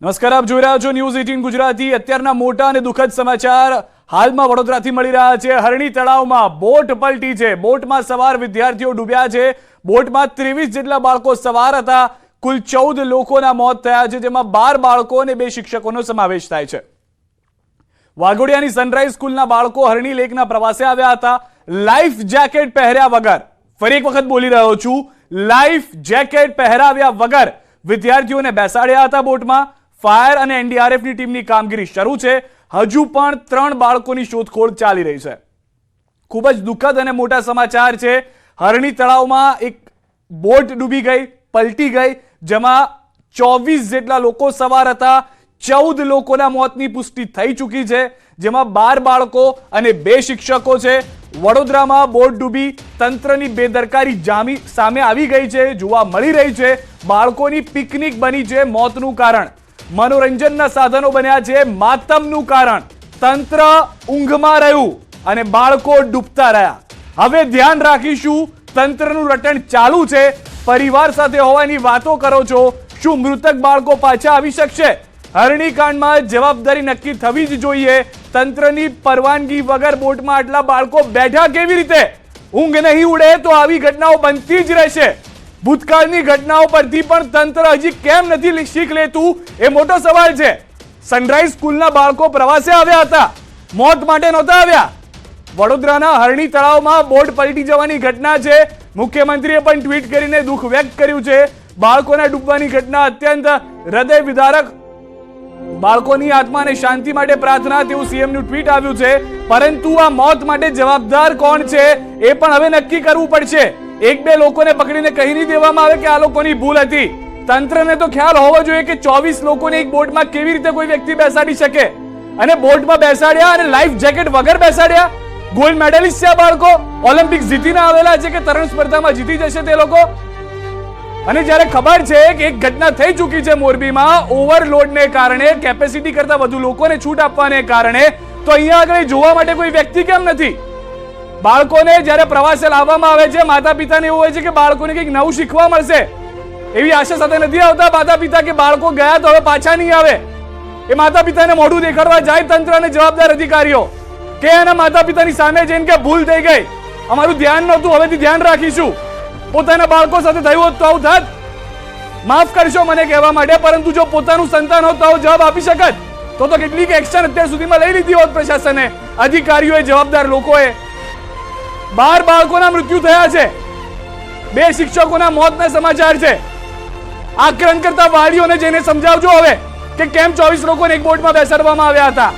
નમસ્કાર, આપ જોઈ રહ્યા છો ન્યૂઝ 18 ગુજરાતી। અત્યારના મોટા અને દુઃખદ સમાચાર હાલમાં વડોદરાથી મળી રહ્યા છે। હરણી તળાવમાં બોટ પલટી છે। બોટમાં સવાર વિદ્યાર્થીઓ ડૂબ્યા છે। બોટમાં 23 જેટલા બાળકો સવાર હતા। કુલ 14 લોકોના મોત થયા છે, જેમાં 12 બાળકો અને 2 શિક્ષકોનો સમાવેશ થાય છે। વાઘોડિયાની સનરાઈઝ સ્કૂલના બાળકો હરણી લેકના પ્રવાસે આવ્યા હતા। લાઈફ જેકેટ પહેર્યા વગર, ફરી એક વખત બોલી રહ્યો છું, લાઈફ જેકેટ પહેરાવ્યા વગર વિદ્યાર્થીઓને બેસાડ્યા હતા બોટમાં। ફાયર અને એનડીઆરએફની ટીમની કામગીરી શરૂ છે। હજુ પણ 3 બાળકોની શોધખોળ ચાલી રહી છે। ખૂબ જ દુઃખદ અને મોટા સમાચાર છે। હરણી તળાવમાં એક બોટ ડૂબી ગઈ, પલટી ગઈ, જેમાં 24 જેટલા લોકો સવાર હતા। 14 લોકોના મોતની પુષ્ટિ થઈ ચૂકી છે, જેમાં 12 બાળકો અને 2 શિક્ષકો છે। વડોદરામાં બોટ ડૂબી, તંત્રની બેદરકારી સામે આવી ગઈ છે, જોવા મળી રહી છે। બાળકોની પિકનિક બની છે મોતનું કારણ। મનોરંજનના સાધનો બન્યા છે માતમનું કારણ। તંત્ર ઊંઘમાં રહ્યું અને બાળકો ડૂબતા રહ્યા। હવે ધ્યાન રાખીશું, તંત્રનું રટણ ચાલુ છે। પરિવાર સાથે હોવાની વાતો કરો છો, શું મૃતક બાળકો પાછા આવી શકશે? હરણીકાંડમાં જવાબદારી નક્કી થવી જ જોઈએ। તંત્રની પરવાનગી વગર બોટમાં આટલા બાળકો બેઠા કેવી રીતે? ઊંઘ નહીં ઉડે તો આવી ઘટનાઓ બનતી જ રહેશે। ભૂતકાળની ઘટનાઓ પરથી પણ તંત્ર હજી કેમ નથી શીખ લેતું, એ મોટો સવાલ છે। સનરાઈઝ સ્કૂલના બાળકો પ્રવાસે આવ્યા હતા, મોત માટે નહોતા આવ્યા। વડોદરાના હરણી તળાવમાં બોટ પલટી જવાની ઘટના છે। મુખ્યમંત્રીએ પણ ટ્વીટ કરીને દુઃખ વ્યક્ત કર્યું છે। બાળકોના ડૂબવાની ઘટના અત્યંત હૃદય વિદારક। બાળકોની આત્માને શાંતિ માટે પ્રાર્થના, તેવું સીએમનું ટ્વીટ આવ્યું છે। પરંતુ આ મોત માટે જવાબદાર કોણ છે એ પણ હવે નક્કી કરવું પડશે। 1-2 લોકોને પકડીને કહી નહીં દેવામાં આવે કે આ લોકોની ભૂલ હતી। તંત્રને તો ખ્યાલ હોવો જોઈએ કે 24 લોકોને એક બોટમાં કેવી રીતે કોઈ વ્યક્તિ બેસાડી શકે, અને બોટમાં બેસાડ્યા અને લાઈફ જેકેટ વગર બેસાડ્યા। ગોલ્ડ મેડલિસ્ટ છે આ બાળકો, ઓલિમ્પિક્સ જીતીને આવેલા છે કે તરણ સ્પર્ધામાં જીતી જશે તે લોકો? અને જ્યારે ખબર છે કે એક ઘટના થઈ ચૂકી છે મોરબીમાં, ઓવરલોડને કારણે, કેપેસિટી કરતા વધુ લોકોને છૂટ આપવાને કારણે, તો અહીંયા આગળ જોવા માટે કોઈ વ્યક્તિ કેમ નથી? બાળકોને જ્યારે પ્રવાસે લાવવામાં આવે છે, માતા પિતાને એવું હોય છે કે બાળકોને કંઈક નવું શીખવા મળશે, એવી આશા સાથે નથી આવતા માતા પિતા કે બાળકો ગયા તો હવે પાછા નહીં આવે। એ માતા પિતાને મોઢું દેખાડવા જાય તંત્ર અને જવાબદાર અધિકારીઓ કે એના માતા પિતાની સામે જઈને કે ભૂલ થઈ ગઈ, અમારું ધ્યાન નહોતું, હવેથી ધ્યાન રાખીશું। પોતાના બાળકો સાથે થયું હોત તો આવું થાત? માફ કરશો મને કહેવા માટે, પરંતુ જો પોતાનું સંતાન હોત તો આવો જવાબ આપી શકત? તો કેટલીક એક્શન અત્યાર સુધીમાં લઈ લીધી હોત પ્રશાસને, અધિકારીઓએ, જવાબદાર લોકોએ। 12 બાળકોના મૃત્યુ થયા છે, 2 શિક્ષકોના મોતના સમાચાર છે। આક્રમણ કરતા વાલીઓને જઈને સમજાવજો હવે કે કેમ 24 લોકોને એક બોટમાં બેસાડવામાં આવ્યા હતા।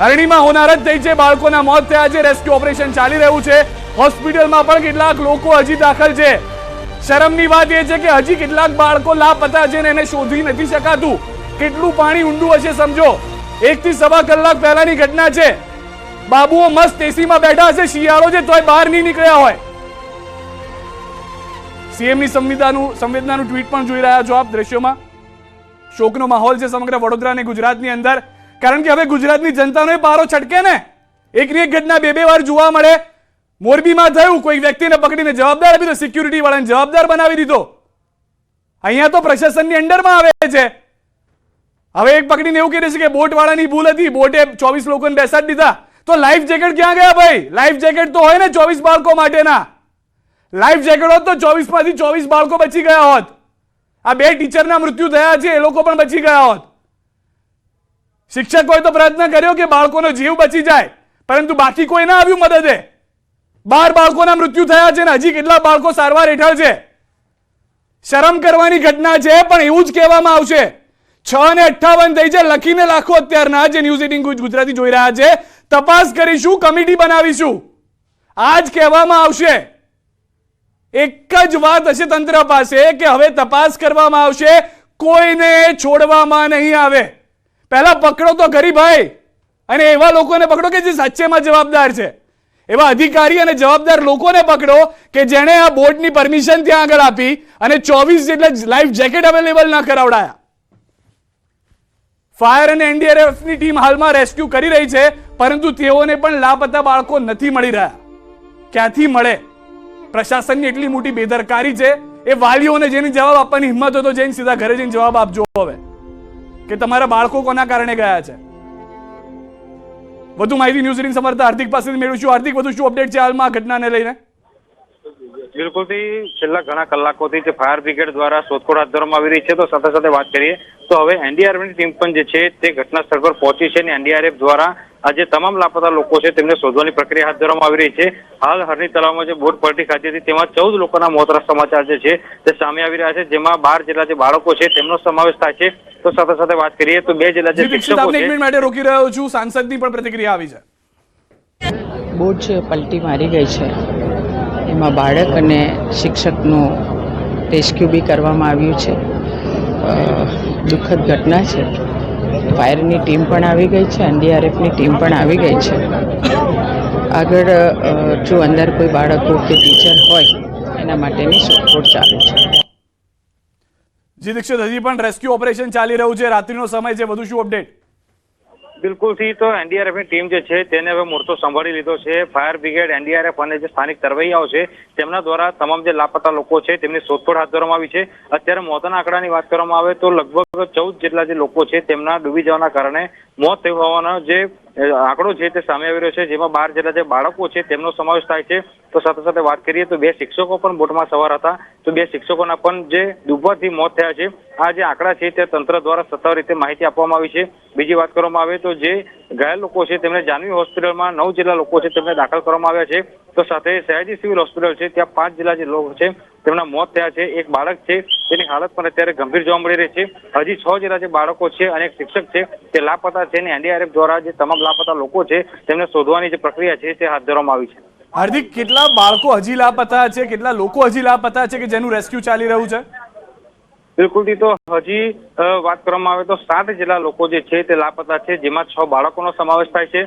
હરણીમાં હોનારત થઈ છે, બાળકોના મોત થયા છે, રેસ્ક્યુ ઓપરેશન ચાલી રહ્યું છે। હોસ્પિટલમાં પણ કેટલાક લોકો હજી દાખલ છે। શરમની વાત એ છે કે હજી કેટલાક બાળકો લાપતા છે ને એને શોધી નથી શકાતું। કેટલું પાણી ઊંડું હશે સમજો। 1 થી સવા કલાક પહેલાની ઘટના છે। બાબુઓ મસ્ત એસીમાં બેઠા હશે, શિયાળો છે તોય બહાર નહીં નીકળ્યા હોય। સીએમની સંવેદનાનું ટ્વીટ પણ જોઈ રહ્યા છો આપ દ્રશ્યોમાં। શોકનો માહોલ છે સમગ્ર વડોદરા અને ગુજરાતની અંદર, કારણ કે હવે ગુજરાતની જનતાનો પારો છટકે ને। એકની એક ઘટના 2-2 વાર જોવા મળે। મોરબીમાં થયું, કોઈ વ્યક્તિને પકડીને જવાબદાર આપી દીધો, સિક્યુરિટી વાળાને જવાબદાર બનાવી દીધો। અહીંયા તો પ્રશાસનની અંડરમાં આવે છે। હવે એક પકડીને એવું કહી દેશે કે બોટ વાળાની ભૂલ હતી, બોટે 24 લોકોને બેસાડી દીધા। તો લાઈફ જેકેટ ક્યાં ગયા ભાઈ? લાઈફ જેકેટ તો હોય ને 24 બાળકો માટેના। લાઈફ જેકેટ હોત તો 24 માંથી 24 બાળકો બચી ગયા હોત। આ 2 ટીચરના મૃત્યુ થયા છે, એ લોકો પણ બચી ગયા હોત। શિક્ષકોએ તો પ્રયત્ન કર્યો કે બાળકોનો જીવ બચી જાય, પરંતુ બાકી કોઈ ના આવ્યું મદદે। 12 બાળકોના મૃત્યુ થયા છે ને હજી કેટલા બાળકો સારવાર હેઠળ છે। શરમ કરવાની ઘટના છે, પણ એવું જ કહેવામાં આવશે। 6:58 થઈ છે, લખીને લાખો અત્યારના જે ન્યૂઝ 18 ગુજરાતી જોઈ રહ્યા છે, તપાસ કરીશું, કમિટી બનાવીશું, આ જ કહેવામાં આવશે। એક જ વાત હશે તંત્ર પાસે કે હવે તપાસ કરવામાં આવશે, કોઈને છોડવામાં નહીં આવે। પહેલા પકડો તો ખરી ભાઈ, અને એવા લોકોને પકડો કે જે સાચેમાં જવાબદાર છે। એવા અધિકારી અને જવાબદાર લોકોને પકડો કે જેણે આ બોર્ડની પરમિશન ત્યાં આગળ આપી અને 24 જેટલા લાઈફ જેકેટ અવેલેબલ ના કરાવડાયા। ફાયર અને એનડીઆરએફની ટીમ હાલમાં રેસ્ક્યુ કરી રહી છે, પરંતુ તેઓને પણ લાપતા બાળકો નથી મળી રહ્યા। ક્યાંથી મળે? પ્રશાસનની એટલી મોટી બેદરકારી છે। એ વાલીઓને જેની જવાબ આપવાની હિંમત હોય તો જઈને સીધા ઘરે જઈને જવાબ આપજો। હવે કે તમારા બાળકો કોના કારણે ગયા છે? વધુ માહિતી ન્યૂઝ 18 સમર્થક હાર્દિક પાસેથી મેળવીશું. હાર્દિક, વધુ શું અપડેટ છે હાલમાં આ ઘટનાને લઈને? બિલકુલથી છેલ્લા ઘણા કલાકોથી જે ફાયર બ્રિગેડ દ્વારા શોધખોળ હાથ ધરવામાં આવી રહી છે. તો સાથે સાથે વાત કરીએ તો હવે એનડીઆરએફની ટીમ પણ જે છે તે ઘટના સ્થળ પર પહોંચી છે અને એનડીઆરએફ દ્વારા આજે તમામ લાપતા લોકો છે તેમને શોધવાની પ્રક્રિયા હાથ ધરવામાં આવી રહી છે. હાલ હરણી તળાવમાં જે બોટ પલટી ખાધી હતી તેમાં 14 લોકોના મોતના સમાચાર જે છે તે સામે આવી રહ્યા છે, જેમાં 12 જેટલા જે બાળકો છે તેમનો સમાવેશ થાય છે. તો સાથે સાથે વાત કરીએ તો 2 જેટલા જે શિક્ષકો છે. 1 મિનિટ માટે રોકી રહ્યો છું. સાંસદની પણ પ્રતિક્રિયા આવી છે. બોટ છે પલટી મારી ગઈ છે, એમાં બાળક અને શિક્ષકનું રેસ્ક્યુ બી કરવામાં આવ્યું છે. દુઃખદ ઘટના છે. ફાયરની ટીમ પણ આવી ગઈ છે, એનડીઆરએફની ટીમ પણ આવી ગઈ છે. આગળ જો અંદર કોઈ બાળકો કે ટીચર હોય એના માટેની શોધખોળ ચાલુ છે. જી દીક્ષિત, હજી પણ રેસ્ક્યુ ઓપરેશન ચાલી રહ્યું છે, રાત્રિનો સમય છે, વધુ શું અપડેટ? બિલકુલથી તો એનડીઆરએફની ટીમ જે છે તેને હવે મોરચો સંભાળી લીધો છે. ફાયર બ્રિગેડ, એનડીઆરએફ અને જે સ્થાનિક તરવૈયાઓ છે તેમના દ્વારા તમામ જે લાપતા લોકો છે તેમની શોધખોળ હાથ ધરવામાં આવી છે. અત્યારે મોતના આંકડાની વાત કરવામાં આવે તો લગભગ 14 જેટલા જે લોકો છે તેમના ડૂબી જવાના કારણે મોત થયું હોવાનો જે આંકડો છે તે સામે આવી રહ્યો છે, જેમાં 12 જેટલા જે બાળકો છે તેમનો સમાવેશ થાય છે. તો સાથે સાથે વાત કરીએ તો 2 શિક્ષકો પણ બોટમાં સવાર હતા, તો 2 શિક્ષકોના પણ જે ડૂબવાથી મોત થયા છે. આ જે આંકડા છે તે તંત્ર દ્વારા સત્તાવાર રીતે માહિતી આપવામાં આવી છે. બીજી વાત કરવામાં આવે તો જે ઘાયલ લોકો છે તેમને જાનવી હોસ્પિટલમાં 9 જેટલા લોકો છે તેમને દાખલ કરવામાં આવ્યા છે. તો સાથે સયાજી સિવિલ હોસ્પિટલ છે ત્યાં 5 જેટલા જે લોકો છે તેમના મોત થયા છે. એક બાળક છે તેની હાલત પણ અત્યારે ગંભીર જોવા મળી રહી છે. હજી 6 જેટલા જે બાળકો છે અને એક શિક્ષક છે તે લાપતા છે અને એનડીઆરએફ દ્વારા જે તમામ લાપતા લોકો છે તેમને શોધવાની જે પ્રક્રિયા છે તે હાથ ધરવામાં આવી છે. હાર્દિક, કેટલા બાળકો હજી લાપતા છે, કેટલા લોકો હજી લાપતા છે કે જેનું રેસ્ક્યુ ચાલી રહ્યું છે? બિલકુલથી તો હજી વાત કરવામાં આવે તો 7 જેટલા લોકો જે છે તે લાપતા છે, જેમાં 6 બાળકોનો સમાવેશ થાય છે.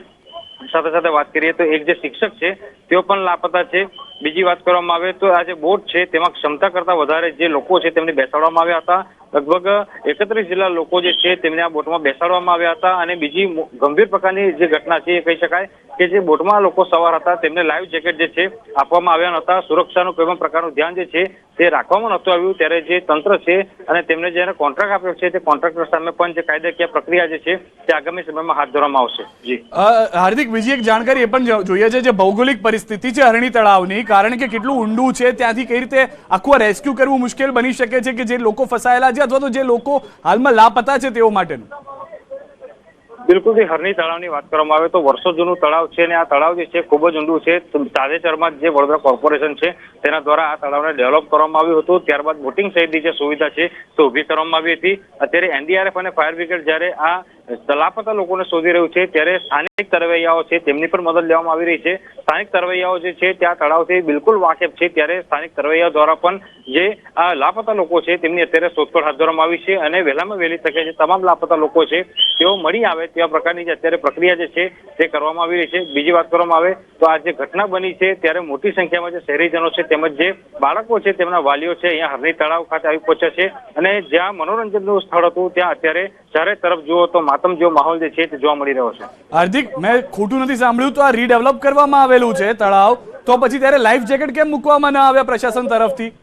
સાથે સાથે વાત કરીએ તો એક જે શિક્ષક છે તેઓ પણ લાપતા છે. બીજી વાત કરવામાં આવે તો આ જે બોટ છે તેમાં ક્ષમતા કરતા વધારે જે લોકો છે તેમને બેસાડવામાં આવ્યા હતા. લગભગ 31 જેટલા લોકો જે છે તેમને આ બોટમાં બેસાડવામાં આવ્યા હતા. અને બીજી ગંભીર પ્રકારની જે ઘટના છે એ કહી શકાય કે જે બોટમાં લોકો સવાર હતા તેમને લાઈવ જેકેટ જે છે આપવામાં આવ્યા નહોતા. સુરક્ષાનું કોઈ પણ પ્રકારનું ધ્યાન જે છે તે રાખવામાં નહોતું આવ્યું. ત્યારે જે તંત્ર છે અને તેમને જ્યારે કોન્ટ્રાક્ટ આપ્યો છે તે કોન્ટ્રાક્ટર સામે પણ જે કાયદાકીય પ્રક્રિયા જે છે તે આગામી સમયમાં હાથ ધરવામાં આવશે. જી હાર્દિક, બીજી એક જાણકારી એ પણ જોઈએ છે, જે ભૌગોલિક પરિસ્થિતિ છે હરણી તળાવની, કારણ કે કેટલું ઊંડું છે, ત્યાંથી કઈ રીતે આખું રેસ્ક્યુ કરવું મુશ્કેલ બની શકે છે કે જે લોકો ફસાયેલા છે અથવા તો જે લોકો હાલમાં લાપતા છે તેઓ માટેનું? બિલકુલ, હરણી તળાવની વાત કરવામાં આવે તો વર્ષો જૂનું તળાવ છે અને આ તળાવ જે છે ખૂબ જ ઊંડું છે. તાજેતરમાં જે વડોદરા કોર્પોરેશન છે તેના દ્વારા આ તળાવને ડેવલપ કરવામાં આવ્યું હતું. ત્યારબાદ બોટિંગ સહિતની જે સુવિધા છે તે ઊભી કરવામાં આવી હતી. અત્યારે એનડીઆરએફ અને ફાયર બ્રિગેડ જ્યારે આ લાપતા લોકોને શોધી રહ્યું છે ત્યારે સ્થાનિક તરવૈયાઓ છે તેમની પણ મદદ લેવામાં આવી રહી છે. સ્થાનિક તરવૈયાઓ જે છે ત્યાં તળાવથી બિલકુલ વાકેફ છે, ત્યારે સ્થાનિક તરવૈયાઓ દ્વારા પણ જે આ લાપતા લોકો છે તેમની અત્યારે શોધખોળ હાથ ધરવામાં આવી છે અને વહેલામાં વહેલી તકે જે તમામ લાપતા લોકો છે તેઓ મળી આવે તેવા પ્રકારની જે અત્યારે પ્રક્રિયા જે છે તે કરવામાં આવી રહી છે. બીજી વાત કરવામાં આવે તો આ જે ઘટના બની છે ત્યારે મોટી સંખ્યામાં જે શહેરીજનો છે તેમજ જે બાળકો છે તેમના વાલીઓ છે અહીંયા હરણી તળાવ ખાતે આવી પહોંચ્યા છે અને જ્યાં મનોરંજનનું સ્થળ હતું ત્યાં અત્યારે ચારે તરફ જુઓ તો માતમ જેવો માહોલ જે છે તે જોવા મળી રહ્યો છે. હાર્દિક, મેં ખોટું નથી સાંભળ્યું તો આ રીડેવલપ કરવામાં આવેલું છે તળાવ, તો પછી ત્યારે લાઈફ જેકેટ કેમ મૂકવામાં ન આવ્યા પ્રશાસન તરફથી?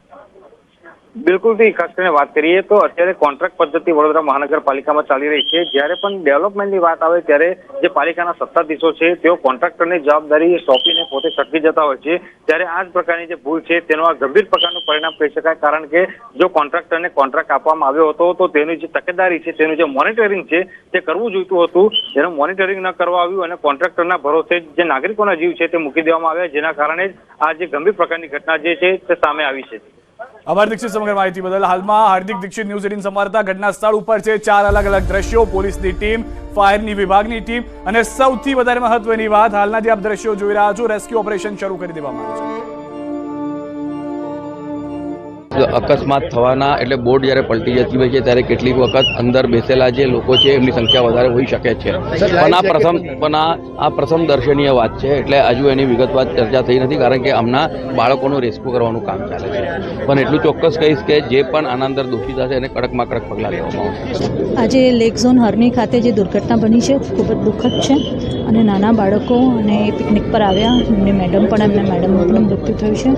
બિલકુલથી ખાસ કરીને વાત કરીએ તો અત્યારે કોન્ટ્રાક્ટ પદ્ધતિ વડોદરા મહાનગરપાલિકામાં ચાલી રહી છે. જ્યારે પણ ડેવલપમેન્ટની વાત આવે ત્યારે જે પાલિકાના સત્તાધીશો છે તેઓ કોન્ટ્રાક્ટરની જવાબદારી સોંપીને પોતે છટકી જતા હોય છે. ત્યારે આ જ પ્રકારની જે ભૂલ છે તેનું આ ગંભીર પ્રકારનું પરિણામ કહી શકાય, કારણ કે જો કોન્ટ્રાક્ટરને કોન્ટ્રાક્ટ આપવામાં આવ્યો હતો તો તેની જે તકેદારી છે, તેનું જે મોનિટરિંગ છે તે કરવું જોઈતું હતું. જેનું મોનિટરિંગ ન કરવા આવ્યું અને કોન્ટ્રાક્ટરના ભરોસે જે નાગરિકોના જીવ છે તે મૂકી દેવામાં આવ્યા, જેના કારણે જ આ જે ગંભીર પ્રકારની ઘટના જે છે તે સામે આવી છે. આભાર દીક્ષિત સમગ્ર માહિતી બદલ. હાલમાં હાર્દિક દીક્ષિત ન્યૂઝ 18 સમાચાર ઘટના સ્થળ ઉપર છે. 4 અલગ અલગ દ્રશ્યો, પોલીસની ટીમ, ફાયરની વિભાગની ટીમ અને સૌથી વધારે મહત્વની વાત, હાલના જે આપ દ્રશ્યો જોઈ રહ્યા છો, રેસ્ક્યુ ઓપરેશન શરૂ કરી દેવામાં આવ્યું છે. અકસ્માત થવાના એટલે બોટ જ્યારે પલટી જતી હોય છે ત્યારે કેટલીક વખત અંદર બેસેલા જે લોકો છે એમની સંખ્યા વધારે હોઈ શકે છે, પણ આ પ્રથમ દર્શનીય વાત છે. એટલે હજુ એની વિગતવાર ચર્ચા થઈ નથી, કારણ કે હમણાં બાળકોનું રેસ્ક્યુ કરવાનું કામ ચાલે છે. પણ એટલું ચોક્કસ કહીશ કે જે પણ આના અંદર દોષિત હશે એને કડકમાં કડક પગલાં લેવામાં આવશે. આજે લેક ઝોન હરણી ખાતે જે દુર્ઘટના બની છે ખૂબ જ દુઃખદ છે અને નાના બાળકો અને પિકનિક પર આવ્યા, એમની મેડમનું પણ મૃત્યુ થયું છે.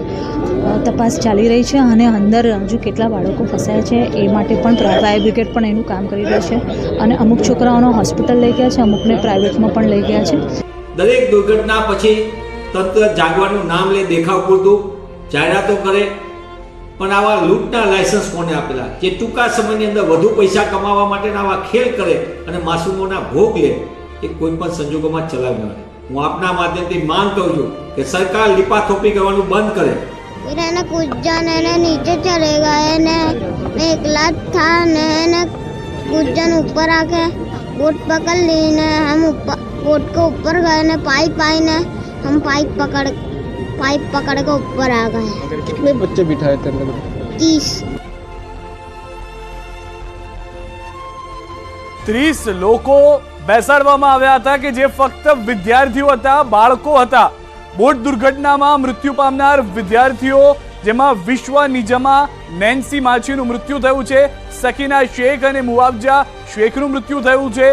તપાસ ચાલી રહી છે અને અંદર હજુ કેટલા બાળકો ફસાયા છે એ માટે પણ ફાયર બ્રિગેડ પણ એનું કામ કરી રહ્યું છે અને અમુક છોકરાઓને હોસ્પિટલ લઈ ગયા છે, અમુકને પ્રાઇવેટમાં પણ લઈ ગયા છે. દરેક દુર્ઘટના પછી તંત્ર જાગવાનું નામ લે, દેખાવ પૂરતું જાહેરાતો કરે, પણ આવા લૂંટના લાયસન્સ કોને આપેલા જે ટૂંકા સમયની અંદર વધુ પૈસા કમાવા માટેના આવા ખેલ કરે અને માસૂમોના ભોગ લે, એ કોઈ પણ સંજોગોમાં ચલાવી ન. હું આપના માધ્યમથી માંગ કરું છું કે સરકાર લીપાથોપી કરવાનું બંધ કરે. फिर है ना कूद जाने ने नीचे चले गए ने, मैं एकला था ने कूद जाने ऊपर आके बोट पकड़ ली ने, हम ऊपर बोट के ऊपर गए ने, पाइप आई ने, हम पाइप पकड़ के ऊपर आ गए. कितने बच्चे बिठाए थे अंदर? 30. 30 લોકો બેસાડવામાં આવ્યા હતા કે જે ફક્ત વિદ્યાર્થીઓ હતા, બાળકો હતા. બોટ દુર્ઘટનામાં મૃત્યુ પામનાર વિદ્યાર્થીઓ, જેમાં વિશ્વ નિજમા નેન્સી માછીનું મૃત્યુ થયું છે, સકીના શેખ અને મુઆવજા શેખનું મૃત્યુ થયું છે,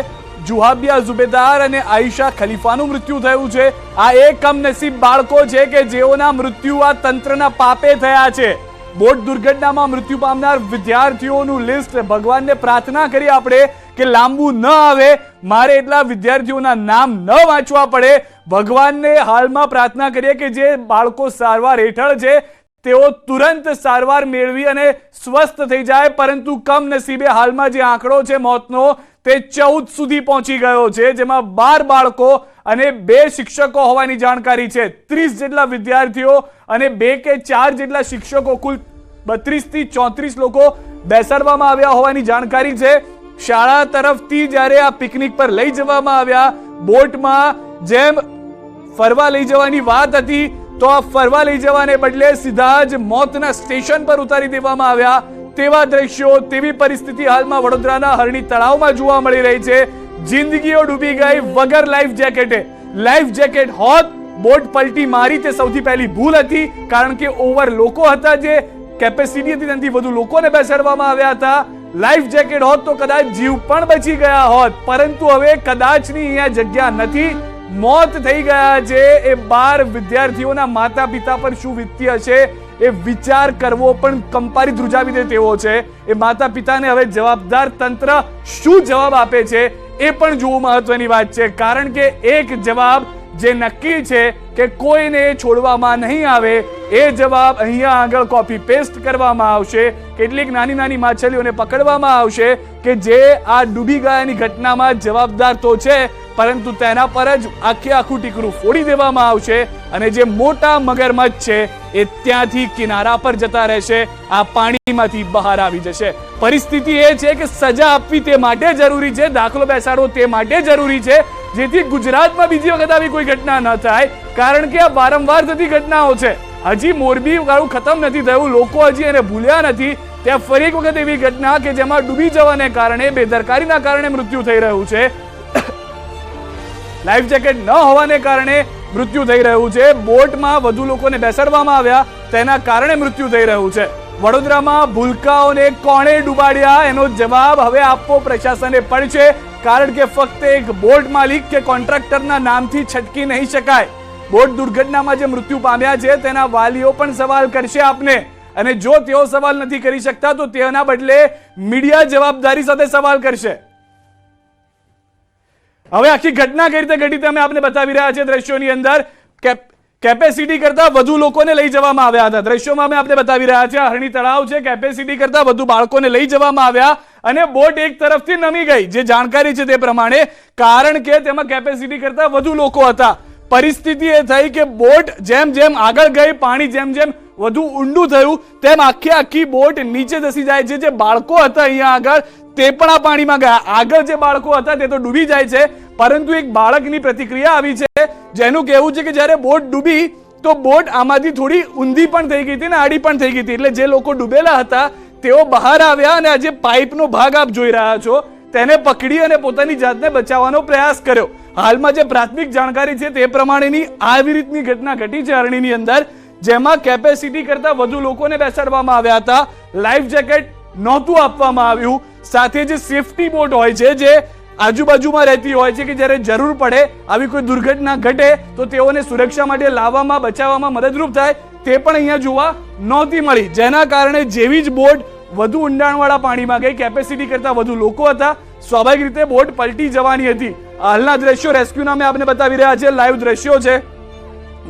જુહાબિયા ઝુબેદાર અને આયશા ખલીફાનું મૃત્યુ થયું છે. આ એ કમનસીબ બાળકો છે કે જેઓના મૃત્યુ આ તંત્રના પાપે થયા છે. બોટ દુર્ઘટનામાં મૃત્યુ પામનાર વિદ્યાર્થીઓનું લિસ્ટ ભગવાનને પ્રાર્થના કરી આપણે કે લાંબુ ન આવે, મારે એટલા વિદ્યાર્થીઓના નામ ન વાંચવા પડે. ભગવાનને હાલમાં પ્રાર્થના કરીએ કે જે બાળકો સારવાર હેઠળ છે તેઓ તુરંત સારવાર મેળવી અને સ્વસ્થ થઈ જાય. પરંતુ કમનસીબે હાલમાં જે આંકડો છે મોતનો તે 14 સુધી પહોંચી ગયો છે, જેમાં 12 બાળકો અને 2 શિક્ષકો હોવાની જાણકારી છે. 30 જેટલા વિદ્યાર્થીઓ અને 2 કે 4 જેટલા શિક્ષકો, કુલ 32 થી 34 લોકો બેસાડવામાં આવ્યા હોવાની જાણકારી છે. શાળા તરફથી જ્યારે આ પિકનિક પર લઈ જવામાં આવ્યા, બોટમાં જેમ ફરવા લઈ જવાની વાત હતી તો આ ફરવા લઈ જવાને બદલે સીધા જ મોતના સ્ટેશન પર ઉતારી દેવામાં આવ્યા. તેવા દ્રશ્યો, તેવી પરિસ્થિતિ હાલમાં વડોદરાના હરણી તળાવમાં જોવા મળી રહી છે. જિંદગીઓ ડૂબી ગઈ વગર લાઈફ જેકેટે. લાઈફ જેકેટ હોત, બોટ પલટી મારી તે સૌથી પહેલી ભૂલ હતી, કારણ કે ઓવર લોકો હતા, જે કેપેસિટી હતી તેનાથી વધુ લોકોને બેસાડવામાં આવ્યા હતા. લાઈફ જેકેટ હોત તો કદાચ જીવ પણ બચી ગયા હોત, પરંતુ હવે કદાચની અહીંયા જગ્યા નથી. મોત થઈ ગયા છે. એ 12 વિદ્યાર્થીઓના માતા પિતા પર શું વીતતી હશે એ વિચાર કરવો પણ કંપારી ધ્રુજાવી દે તેવો છે. એ માતા પિતાને હવે જવાબદાર તંત્ર શું જવાબ આપે છે એ પણ જોવું મહત્વની વાત છે. કારણ કે એક જવાબ જે નક્કી છે કે કોઈને છોડવામાં નહીં આવે, એ જવાબ અહીંયા આગળ કોપી પેસ્ટ કરવામાં આવશે. કેટલીક નાની નાની માછલીઓને પકડવામાં આવશે કે જે આ ડૂબી ગયાની ઘટનામાં જવાબદાર તો છે, પરંતુ તેના પર જ આખું ટીકરું ફોડી દેવામાં આવશે અને જે મોટા મગરમચ્છ છે એ ત્યાંથી કિનારા પર જતા રહેશે, આ પાણીમાંથી બહાર આવી જશે. પરિસ્થિતિ એ છે કે સજા આપવી તે માટે જરૂરી છે, દાખલો બેસાડવો તે માટે જરૂરી છે, જેથી ગુજરાતમાં બીજી વખત આવી કોઈ ઘટના ન થાય. કારણ કે આ વારંવાર થતી ઘટનાઓ છે. હજી મોરબી વાળું ખતમ નથી થયું, લોકો હજી એને ભૂલ્યા નથી. ત્યાં ફરી એક વખત એવી ઘટના કે જેમાં ડૂબી જવાને કારણે, બેદરકારીના કારણે મૃત્યુ થઈ રહ્યું છે. લાઈફ જેકેટ ન હોવાને કારણે મૃત્યુ થઈ રહ્યું છે. બોટમાં વધુ લોકોને બેસાડવામાં આવ્યા તેના કારણે મૃત્યુ થઈ રહ્યું છે. વડોદરામાં ભૂલકાઓને કોણે ડૂબાડ્યા એનો જવાબ હવે આપવો પ્રશાસને પડશે. કારણ કે ફક્ત એક બોટ માલિક કે કોન્ટ્રાક્ટરના નામથી છટકી નહીં શકાય. બોટ દુર્ઘટનામાં જે મૃત્યુ પામ્યા છે તેના વાલીઓ પણ સવાલ કરશે આપને, અને જો તેઓ સવાલ નથી કરી શકતા તો તેના બદલે મીડિયા જવાબદારી સાથે સવાલ કરશે. હવે આખી ઘટના કઈ રીતે ઘટી અમે આપને બતાવી રહ્યા છીએ દ્રશ્યોની અંદર. કેપેસિટી કરતા વધુ લોકોને લઈ જવામાં આવ્યા હતા. દ્રશ્યોમાં અમે આપને બતાવી રહ્યા છીએ. હરણી તળાવ છે, કેપેસિટી કરતા વધુ બાળકોને લઈ જવામાં આવ્યા અને બોટ એક તરફથી નમી ગઈ, જે જાણકારી છે તે પ્રમાણે, કારણ કે તેમાં કેપેસિટી કરતા વધુ લોકો હતા. પરિસ્થિતિ એ થઈ કે બોટ જેમ જેમ આગળ ગઈ, પાણી જેમ જેમ વધુ ઊંડું થયું તેમ આખી બોટ નીચે ધસી જાય છે. જે બાળકો હતા અહીંયા આગળ તે પણ આ પાણીમાં ગયા. આગળ જે બાળકો હતા તે તો ડૂબી જાય છે, પરંતુ એક બાળકની પ્રતિક્રિયા આવી છે જેનું કહેવું છે કે જ્યારે બોટ ડૂબી તો બોટ આમાંથી થોડી ઊંધી પણ થઈ ગઈ હતી ને આડી પણ થઈ ગઈ હતી. એટલે જે લોકો ડૂબેલા હતા તેઓ બહાર આવ્યા અને આ જે પાઇપનો ભાગ આપ જોઈ રહ્યા છો તેને પકડી અને પોતાની જાતને બચાવવાનો પ્રયાસ કર્યો. હાલમાં જે પ્રાથમિક જાણકારી છે તે પ્રમાણેની આવી રીતની ઘટના ઘટી છે હરણીની અંદર, જેમાં કેપેસિટી કરતા વધુ લોકોને બેસાડવામાં આવ્યા હતા. લાઈફ જેકેટ નહોતું આપવામાં આવ્યું. સાથે જે સેફટી બોટ હોય છે, જે આજુબાજુમાં રહેતી હોય છે, કે જ્યારે જરૂર પડે આવી કોઈ દુર્ઘટના ઘટે તો તેઓને સુરક્ષા માટે લાવવામાં, બચાવવામાં મદદરૂપ થાય, તે પણ અહીંયા જોવા નહોતી મળી, જેના કારણે જેવી જ બોટ વધુ ઊંડાણવાળા પાણીમાં ગઈ, કેપેસિટી કરતા વધુ લોકો હતા, સ્વાભાવિક રીતે બોટ પલટી જવાની હતી. હાલના દ્રશ્યો રેસ્ક્યુના અમે આપને બતાવી રહ્યા છે, લાઈવ દ્રશ્યો છે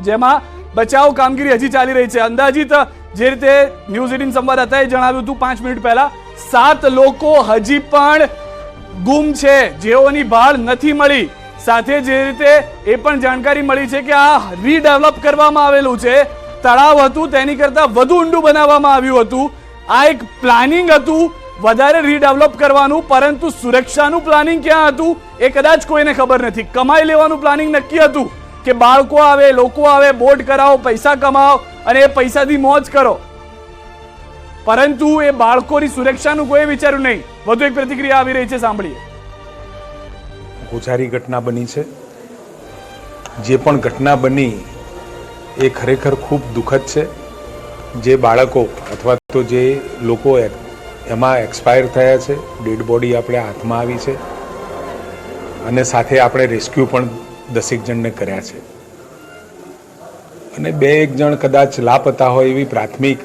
જેમાં બચાવ કામગીરી હજી ચાલી રહી છે. અંદાજિત જે રીતે ન્યૂઝ 18 સંવાદદાતાએ જણાવ્યું હતું 5 મિનિટ પહેલા, 7 લોકો હજી પણ ગુમ છે, જેઓની ભાળ નથી મળી. સાથે જે રીતે એ પણ જાણકારી મળી છે કે આ રીડેવલપ કરવામાં આવેલું છે, તળાવ હતું તેની કરતા વધુ ઊંડું બનાવવામાં આવ્યું હતું. આ એક પ્લાનિંગ હતું વધારે રીડેવલપ કરવાનું, પરંતુ સુરક્ષાનું પ્લાનિંગ ક્યાં હતું એ કદાચ કોઈને ખબર નથી. કમાઈ લેવાનું પ્લાનિંગ નક્કી હતું કે બાળકો આવે, લોકો આવે, બોટ કરાવો, પૈસા કમાવો અને એ પૈસાથી મોજ કરો, પરંતુ એ બાળકોની સુરક્ષાનું કોઈ વિચાર્યું નહીં. વધુ એક પ્રતિક્રિયા આવી રહી છે, સાંભળીએ. ગોઝારી ઘટના બની છે. જે પણ ઘટના બની એ ખરેખર ખૂબ દુઃખદ છે. જે બાળકો અથવા તો જે લોકો એમાં એક્સપાયર થયા છે, ડેડ બોડી આપણે હાથમાં આવી છે અને સાથે આપણે રેસ્ક્યુ પણ 10 જણને કર્યા છે અને 2-1 જણ કદાચ લાપતા હોય એવી પ્રાથમિક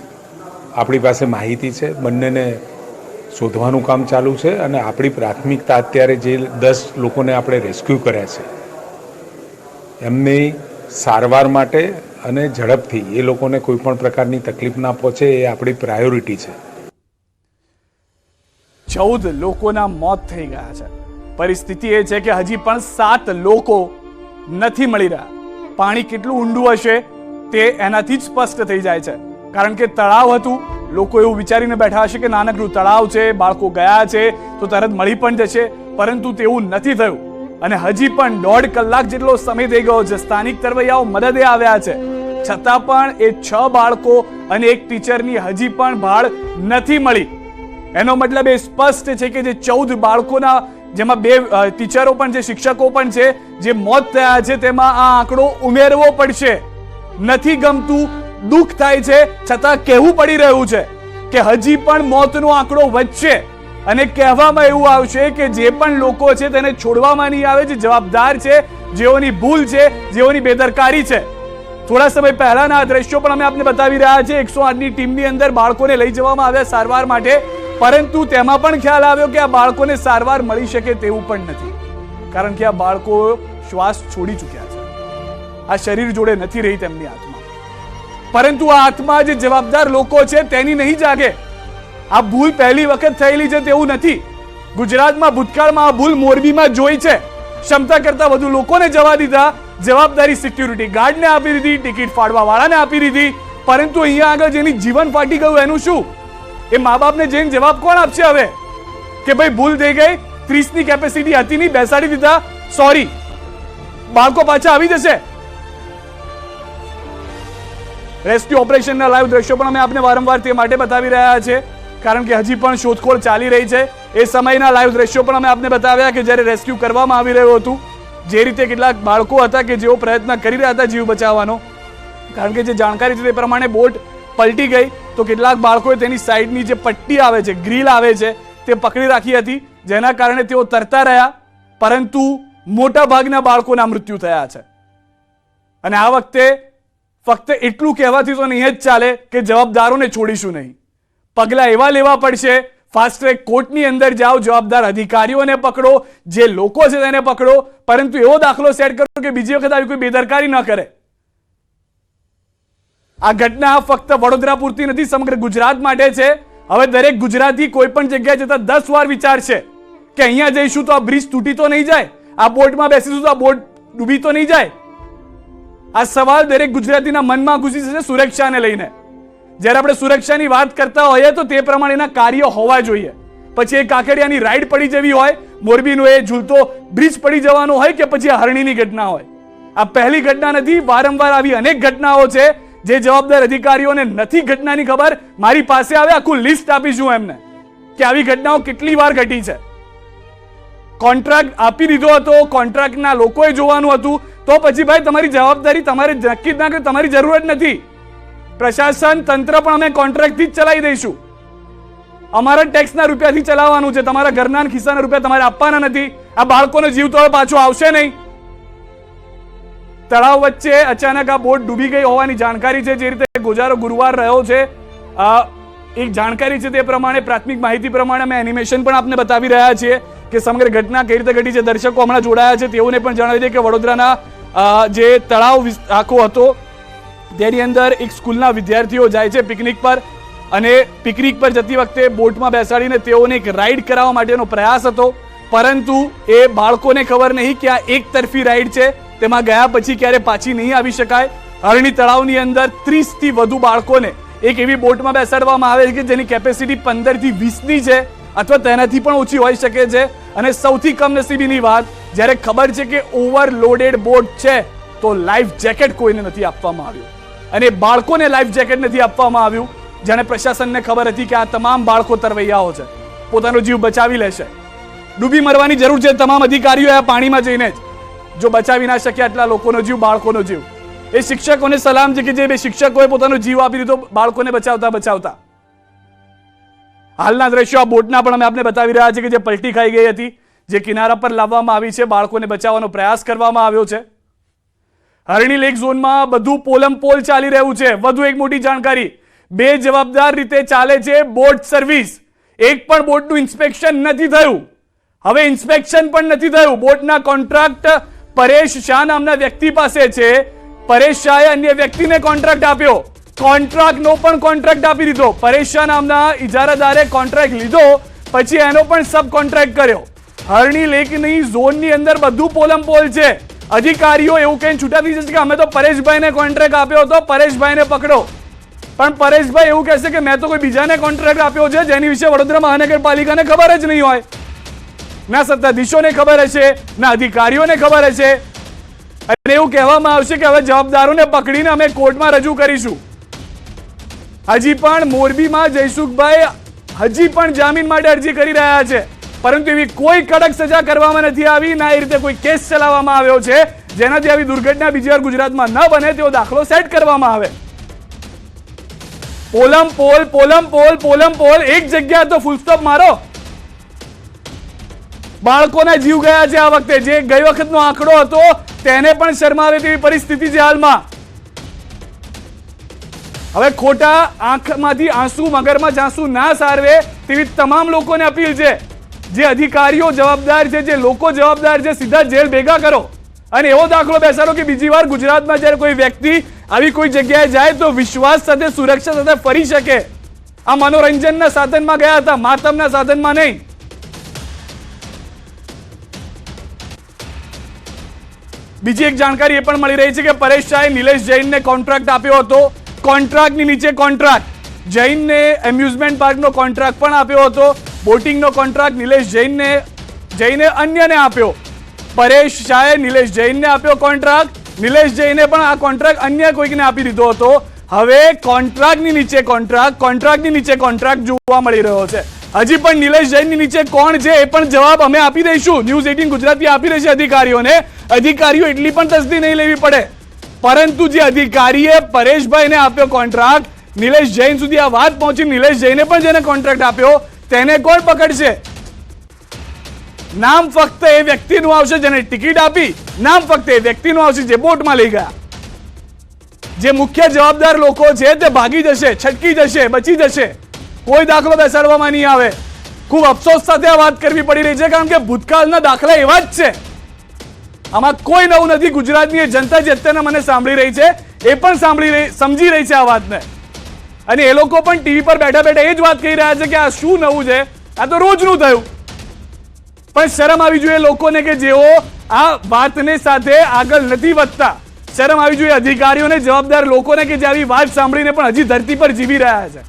આપણી પાસે માહિતી છે. બંનેને શોધવાનું કામ ચાલુ છે અને આપણી પ્રાથમિકતા અત્યારે જે 10 લોકોને આપણે રેસ્ક્યુ કર્યા છે એમની સારવાર માટે અને ઝડપથી એ લોકોને કોઈ પણ પ્રકારની તકલીફ ના પહોંચે એ આપણી પ્રાયોરિટી છે. 14 લોકોના મોત થઈ ગયા છે. પરિસ્થિતિ એ છે કે હજી પણ 7 લોકો નથી મળી રહ્યા. પાણી કેટલું ઊંડું હશે તે એનાથી જ સ્પષ્ટ થઈ જાય છે, કારણ કે તળાવ હતું. લોકો એવું વિચારીને બેઠા હશે કે નાનકડું તળાવ છે, બાળકો ગયા છે તો તરત મળી પણ જશે, પરંતુ તેવું નથી થયું અને હજી પણ 1.5 કલાક જેટલો સમય થઈ ગયો છે. સ્થાનિક તરવૈયાઓ મદદે આવ્યા છે, છતાં પણ એ 6 બાળકો અને એક ટીચરની હજી પણ ભાળ નથી મળી. એનો મતલબ એ સ્પષ્ટ છે કે જે 14 બાળકોના, જેમાં 2 ટીચરો પણ છે, શિક્ષકો પણ છે, જે મોત થયા છે તેમાં આ આંકડો ઉમેરવો પડશે. નથી ગમતું, દુઃખ થાય છે, છતાં કહેવું પડી રહ્યું છે કે હજી પણ મોતનો આંકડો વધશે અને કહેવામાં એવું આવશે કે જે પણ લોકો છે તેને છોડવામાં નહીં આવે, જે જવાબદાર છે, જેઓની ભૂલ છે, જેઓની બેદરકારી છે. થોડા સમય પહેલાના દ્રશ્યો પણ અમે આપને બતાવી રહ્યા છે. 108ની ટીમની અંદર બાળકોને લઈ જવામાં આવ્યા સારવાર માટે, પરંતુ તેમાં પણ ખ્યાલ આવ્યો કે આ બાળકોને સારવાર મળી શકે તેવું પણ નથી, કારણ કે આ બાળકો શ્વાસ છોડી ચૂક્યા છે. આ શરીર જોડે નથી રહી તેમની આત્મા, પરંતુ આ આત્મા જે જવાબદાર લોકો છે તેની નહીં જાગે. આ ભૂલ પહેલી વખત થયેલી છે તેવું નથી. ગુજરાતમાં ભૂતકાળમાં આ ભૂલ મોરબીમાં જોઈ છે. ક્ષમતા કરતા વધુ લોકોને જવા દીધા, જવાબદારી સિક્યુરિટી ગાર્ડને આપી દીધી, ટિકિટ ફાડવા વાળાને આપી દીધી, પરંતુ અહીંયા આગળ જેની જીવન ફાટી ગયું એનું શું? એ મા બાપને જઈને જવાબ કોણ આપશે હવે કે ભાઈ ભૂલ થઈ ગઈ, 30ની કેપેસિટી હતી નહીં, બેસાડી દીધા, સોરી, બાળકો પાછા આવી જશે. રેસ્ક્યુ ઓપરેશનના લાઈવ દ્રશ્યો પણ અમે આપને વારંવાર તે માટે બતાવી રહ્યા છે, કારણ કે હજી પણ શોધખોળ ચાલી રહી છે. એ સમયના લાઈવ દ્રશ્યો પણ અમે આપને બતાવ્યા કે જ્યારે રેસ્ક્યુ કરવામાં આવી રહ્યું હતું, જે રીતે કેટલાક બાળકો હતા કે જેઓ પ્રયત્ન કરી રહ્યા હતા જીવ બચાવવાનો, કારણ કે જે જાણકારી છે તે પ્રમાણે બોટ પલટી ગઈ તો કેટલાક બાળકોએ તેની સાઈડની જે પટ્ટી આવે છે, ગ્રીલ આવે છે, તે પકડી રાખી હતી, જેના કારણે તેઓ તરતા રહ્યા, પરંતુ મોટા ભાગના બાળકોના મૃત્યુ થયા છે. અને આ વખતે ફક્ત એટલું કહેવાથી તો નહીં જ ચાલે કે જવાબદારોને છોડીશું નહીં. પગલાં એવા લેવા પડશે, ફાસ્ટ ટ્રેક કોર્ટની અંદર જાઓ, જવાબદાર અધિકારીઓને પકડો, જે લોકો છે તેને પકડો, પરંતુ એવો દાખલો સેટ કરો કે બીજી વખત આવી કોઈ બેદરકારી ન કરે. આ ઘટના ફક્ત વડોદરા પૂરતી નથી, સમગ્ર ગુજરાત માટે છે. હવે દરેક ગુજરાતી કોઈ પણ જગ્યાએ જતા 10 વાર વિચારશે કે અહીંયા જઈશું તો આ બ્રિજ તૂટી તો નહીં જાય, આ બોટમાં બેસીશું તો આ બોટ ડૂબી તો નહીં જાય. આ સવાલ દરેક ગુજરાતીના મનમાં ઘૂસી જશે સુરક્ષાને લઈને. જ્યારે આપણે સુરક્ષાની વાત કરતા હોઈએ તો તે પ્રમાણેના કાર્યો હોવા જોઈએ. પછી એ કાકડિયાની રાઈડ પડી જવી હોય, મોરબીનો એ ઝૂલતો બ્રિજ પડી જવાનો હોય, કે પછી આ હરણીની ઘટના હોય. આ પહેલી ઘટના નથી, વારંવાર આવી અનેક ઘટનાઓ છે. જે જવાબદાર અધિકારીઓને નથી ઘટનાની ખબર, મારી પાસે આવે, આખું લિસ્ટ આપીશું એમને કે આવી ઘટનાઓ કેટલી વાર ઘટી છે. કોન્ટ્રાક્ટ આપી દીધો હતો, કોન્ટ્રાક્ટના લોકોએ જોવાનું હતું, તો પછી ભાઈ તમારી જવાબદારી તમારે નક્કી ના કે તમારી જરૂરત નથી. પ્રશાસન તંત્ર પણ અમે કોન્ટ્રાક્ટથી જ ચલાવી દઈશું, અમારા ટેક્સના રૂપિયાથી ચલાવવાનું છે, તમારા ઘરના ખિસ્સાના રૂપિયા તમારે આપવાના નથી. આ બાળકોનો જીવ તો પાછો આવશે નહીં. તળાવ વચ્ચે અચાનક આ બોટ ડૂબી ગઈ હોવાની જાણકારી છે. જે રીતે ગોજારો ગુરુવાર રહ્યો છે, એક જાણકારી છે તે પ્રમાણે, પ્રાથમિક માહિતી પ્રમાણે અમે એનિમેશન પણ આપને બતાવી રહ્યા છીએ કે સમગ્ર ઘટના કઈ રીતે ઘટી છે. દર્શકો હમણાં જોડાયા છે, તેઓને પણ જણાવી દઈએ કે વડોદરાના જે તળાવ આખો હતો તેની અંદર એક સ્કૂલના વિદ્યાર્થીઓ જાય છે પિકનિક પર, અને પિકનિક પર જતી વખતે બોટમાં બેસાડીને તેઓને એક રાઈડ કરાવવા માટેનો પ્રયાસ હતો. પરંતુ એ બાળકોને ખબર નહીં કે આ એક તરફી રાઈડ છે, તેમાં ગયા પછી ક્યારે પાછી નહીં આવી શકાય. હરણી તળાવની અંદર 30 થી વધુ બાળકોને એક એવી બોટમાં બેસાડવામાં આવે છે કે જેની કેપેસિટી 15 થી 20 ની છે, અથવા તેનાથી પણ ઓછી હોઈ શકે છે. અને સૌથી કમનસીબીની વાત, જ્યારે ખબર છે કે ઓવરલોડેડ બોટ છે તો લાઈફ જેકેટ કોઈને નથી આપવામાં આવ્યું, અને બાળકોને લાઈફ જેકેટ નથી આપવામાં આવ્યું. જાણે પ્રશાસનને ખબર હતી કે આ તમામ બાળકો તરવૈયાઓ છે, પોતાનો જીવ બચાવી લેશે, ડૂબી મરવાની જરૂર છે. તમામ અધિકારીઓ આ પાણીમાં જઈને જ જો બચાવી ના શક્યા આટલા લોકોનો જીવ, બાળકોનો જીવ, એ શિક્ષકોને સલામ છે કે જે બે શિક્ષકોએ પોતાનો જીવ આપી દીધો બાળકોને બચાવતા. હાલના દ્રશ્યો આ બોટના પણ અમે આપને બતાવી રહ્યા છીએ કે જે પલટી ખાઈ ગઈ હતી, જે કિનારા પર લાવવામાં આવી છે, બાળકોને બચાવવાનો પ્રયાસ કરવામાં આવ્યો છે. હરણી લેક ઝોનમાં બધું પોલમપોલ ચાલી રહ્યું છે. વધુ એક મોટી જાણકારી, બે જવાબદાર રીતે ચાલે છે બોટ સર્વિસ. એક પણ બોટનું ઇન્સ્પેક્શન નથી થયું. હવે ઇન્સ્પેક્શન પણ નથી થયું. બોટના કોન્ટ્રાક્ટ પરેશ શાહ નામના વ્યક્તિ પાસે છે. પરેશ શાહે અન્ય વ્યક્તિને કોન્ટ્રાક્ટ આપ્યો, કોન્ટ્રાક્ટનો પણ કોન્ટ્રાક્ટ આપી દીધો. પરેશ શાહ નામના ઇજારાદારે કોન્ટ્રાક્ટ લીધો, પછી એનો પણ સબ કોન્ટ્રાક્ટ કર્યો. હરણી લેકની ઝોનની અંદર બધું પોલમપોલ છે. અધિકારીઓ એવું કહીને છૂટા થઈ જશે કે અમે તો પરેશભાઈને કોન્ટ્રાક્ટ આપ્યો હતો, પરેશભાઈને પકડો. પણ પરેશભાઈ એવું કહેશે કે મેં તો કોઈ બીજાને કોન્ટ્રાક્ટ આપ્યો છે જેની વિશે વડોદરા મહાનગરપાલિકાને ખબર જ નહીં હોય. ના સત્તાધીશોને ખબર હશે, ના અધિકારીઓને ખબર હશે. અને એવું કહેવામાં આવશે કે હવે જવાબદારોને પકડીને અમે કોર્ટમાં રજૂ કરીશું. હજી પણ મોરબીમાં જયસુખભાઈ હજી પણ જામીન માટે અરજી કરી રહ્યા છે, પરંતુ એવી કોઈ કડક સજા કરવામાં નથી આવી, ના એ રીતે કોઈ કેસ ચલાવવામાં આવ્યો છે જેનાથી આવી દુર્ઘટના બીજી વાર ગુજરાતમાં ન બને તેવો દાખલો સેટ કરવામાં આવે. પોલમપોલ પોલમપોલ પોલમપોલ, એક જગ્યા તો ફૂલ સ્ટોપ મારો. બાળકોના જીવ ગયા છે આ વખતે. જે ગઈ વખતનો આંકડો હતો તેને પણ શરમાવે તેવી પરિસ્થિતિ છે હાલમાં. હવે ખોટા આંખમાંથી આંસુ, મગરમાં આંસુ ના સારવે તેવી તમામ લોકોને અપીલ છે. જે અધિકારીઓ જવાબદાર છે, જે લોકો જવાબદાર છે, સીધા જેલ ભેગા કરો અને એવો દાખલો બેસાડો કે બીજી વાર ગુજરાતમાં જ્યારે કોઈ વ્યક્તિ આવી કોઈ જગ્યાએ જાય તો વિશ્વાસ સાથે, સુરક્ષા સાથે ફરી શકે. આ મનોરંજનના સાધનમાં ગયા હતા, માતમના સાધનમાં નહીં. બીજી એક જાણકારી એ પણ મળી રહી છે કે પરેશ શાહે નિલેશ જૈનને કોન્ટ્રાક્ટ આપ્યો હતો. કોન્ટ્રાક્ટની નીચે કોન્ટ્રાક્ટ. જૈનને એમ્યુઝમેન્ટ પાર્કનો કોન્ટ્રાક્ટ પણ આપ્યો હતો. બોટિંગનો કોન્ટ્રાક્ટ નિલેશ જૈને અન્યને આપ્યો. પરેશ શાહે નિલેશ જૈનને આપ્યો કોન્ટ્રાક્ટ. નિલેશ જૈને પણ આ કોન્ટ્રાક્ટ અન્ય કોઈકને આપી દીધો હતો. હવે કોન્ટ્રાક્ટની નીચે કોન્ટ્રાક્ટ, કોન્ટ્રાક્ટની નીચે કોન્ટ્રાક્ટ જોવા મળી રહ્યો છે. હજી પણ નિલેશ જૈનની નીચે કોણ છે એ પણ જવાબ અમે આપી દઈશું. ન્યૂઝ 18 ગુજરાતી આપી રહેશે અધિકારીઓને. અધિકારીઓ એટલી પણ તસદી નહીં લેવી પડે. પરંતુ જે અધિકારીએ પરેશભાઈને આપ્યો કોન્ટ્રાક્ટ, નિલેશ જૈન સુધી આ વાત પહોંચી, નિલેશ જૈને પણ જેને કોન્ટ્રાક્ટ આપ્યો તેને કોણ પકડશે? નામ ફક્ત એ વ્યક્તિનું આવશે જેને ટિકિટ આપી, નામ ફક્ત એ વ્યક્તિનું આવશે જે બોટમાં લઈ ગયા. જે મુખ્ય જવાબદાર લોકો છે તે ભાગી જશે, છટકી જશે, બચી જશે. કોઈ દાખલો બેસાડવામાં નહીં આવે. ખૂબ અફસોસ સાથે આ વાત કરવી પડી રહી છે, કારણ કે ભૂતકાળના દાખલા એવા જ છે. આમાં કોઈ નવું નથી. ગુજરાતની એ જનતા જે અત્યારે મને સાંભળી રહી છે એ પણ સમજી રહી છે આ વાતને, અને એ લોકો પણ ટીવી પર બેઠા બેઠા એ જ વાત કહી રહ્યા છે કે આ શું નવું છે, આ તો રોજનું થયું. પણ શરમ આવી જોઈએ લોકોને કે જેઓ આ વાતને સાથે આગળ નથી વધતા. શરમ આવી જોઈએ અધિકારીઓને, જવાબદાર લોકોને કે જે આવી વાત સાંભળીને પણ હજી ધરતી પર જીવી રહ્યા છે.